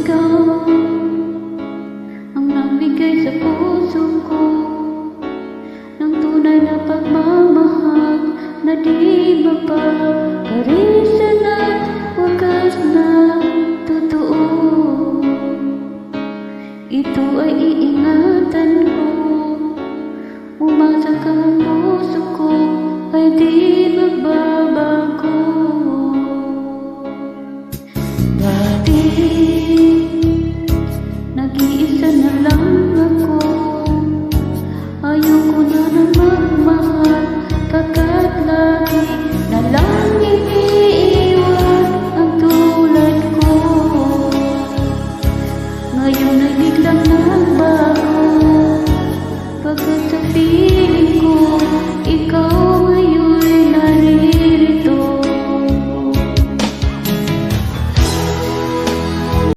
ikaw ang nagbigay sa puso ko ng tunay na pagmamahal na di mapaparisan at wagas na totoo. Ito ay iingatan ko, umasa ka ang puso ko ay di